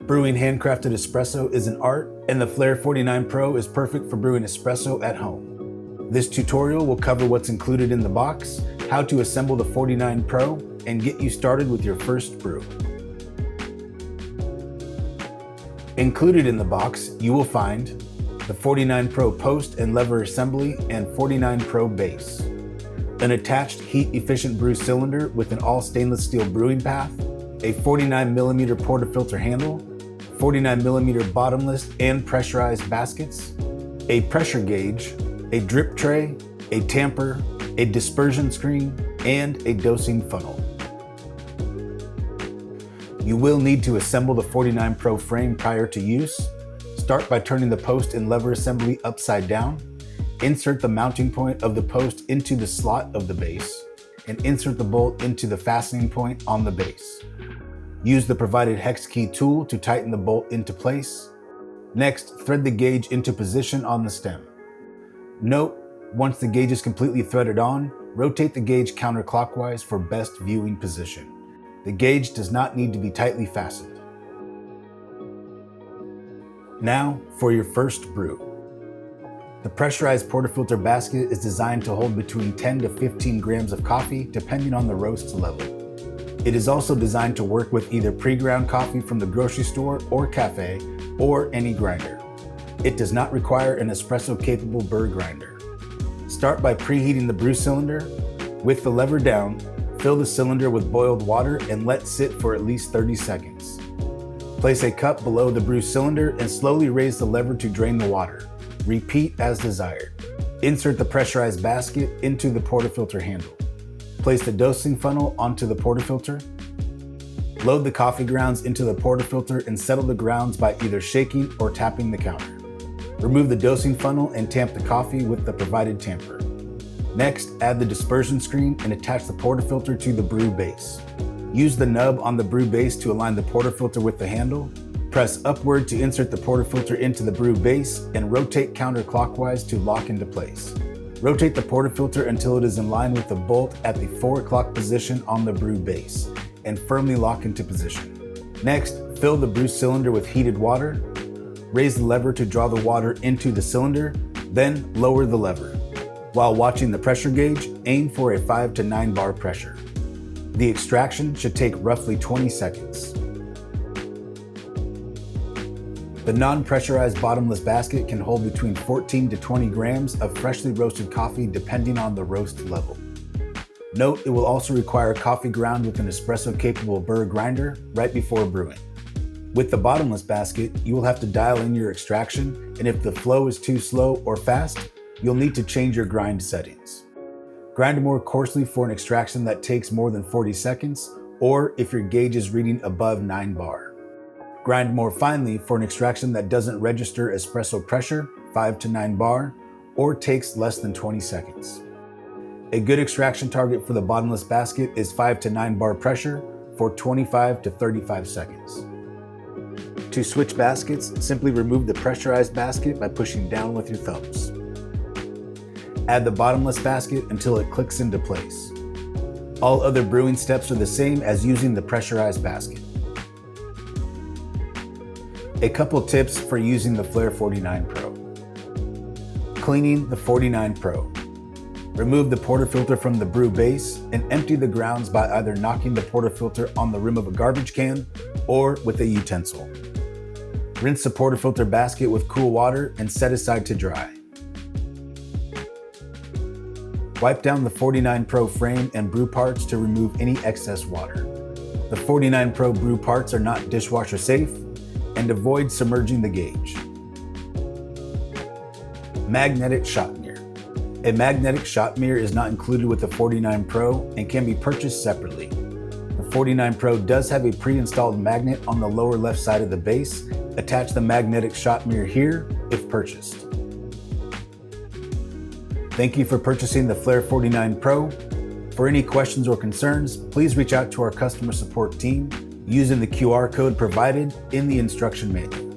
Brewing handcrafted espresso is an art, and the Flair 49 Pro is perfect for brewing espresso at home. This tutorial will cover what's included in the box, how to assemble the 49 Pro, and get you started with your first brew. Included in the box, you will find the 49 Pro post and lever assembly and 49 Pro base, an attached heat-efficient brew cylinder with an all-stainless steel brewing path, a 49mm portafilter handle, 49mm bottomless and pressurized baskets, a pressure gauge, a drip tray, a tamper, a dispersion screen, and a dosing funnel. You will need to assemble the 49 Pro frame prior to use. Start by turning the post and lever assembly upside down. Insert the mounting point of the post into the slot of the base, and insert the bolt into the fastening point on the base. Use the provided hex key tool to tighten the bolt into place. Next, thread the gauge into position on the stem. Note, once the gauge is completely threaded on, rotate the gauge counterclockwise for best viewing position. The gauge does not need to be tightly fastened. Now for your first brew. The pressurized portafilter basket is designed to hold between 10 to 15 grams of coffee depending on the roast level. It is also designed to work with either pre-ground coffee from the grocery store or cafe, or any grinder. It does not require an espresso-capable burr grinder. Start by preheating the brew cylinder. With the lever down, fill the cylinder with boiled water and let sit for at least 30 seconds. Place a cup below the brew cylinder and slowly raise the lever to drain the water. Repeat as desired. Insert the pressurized basket into the portafilter handle. Place the dosing funnel onto the portafilter. Load the coffee grounds into the portafilter and settle the grounds by either shaking or tapping the counter. Remove the dosing funnel and tamp the coffee with the provided tamper. Next, add the dispersion screen and attach the portafilter to the brew base. Use the nub on the brew base to align the portafilter with the handle. Press upward to insert the portafilter into the brew base and rotate counterclockwise to lock into place. Rotate the portafilter until it is in line with the bolt at the 4 o'clock position on the brew base and firmly lock into position. Next, fill the brew cylinder with heated water. Raise the lever to draw the water into the cylinder, then lower the lever. While watching the pressure gauge, aim for a 5 to 9 bar pressure. The extraction should take roughly 20 seconds. The non-pressurized bottomless basket can hold between 14 to 20 grams of freshly roasted coffee depending on the roast level. Note, it will also require coffee ground with an espresso-capable burr grinder right before brewing. With the bottomless basket, you will have to dial in your extraction, and if the flow is too slow or fast, you'll need to change your grind settings. Grind more coarsely for an extraction that takes more than 40 seconds, or if your gauge is reading above 9 bar. Grind more finely for an extraction that doesn't register espresso pressure, 5 to 9 bar, or takes less than 20 seconds. A good extraction target for the bottomless basket is 5 to 9 bar pressure for 25 to 35 seconds. To switch baskets, simply remove the pressurized basket by pushing down with your thumbs. Add the bottomless basket until it clicks into place. All other brewing steps are the same as using the pressurized basket. A couple tips for using the Flair 49 Pro. Cleaning the 49 Pro. Remove the portafilter from the brew base and empty the grounds by either knocking the portafilter on the rim of a garbage can or with a utensil. Rinse the portafilter basket with cool water and set aside to dry. Wipe down the 49 Pro frame and brew parts to remove any excess water. The 49 Pro brew parts are not dishwasher safe, and avoid submerging the gauge. Magnetic shot mirror. A magnetic shot mirror is not included with the 49 Pro and can be purchased separately. The 49 Pro does have a pre-installed magnet on the lower left side of the base. Attach the magnetic shot mirror here if purchased. Thank you for purchasing the Flair 49 Pro. For any questions or concerns, please reach out to our customer support team using the QR code provided in the instruction manual.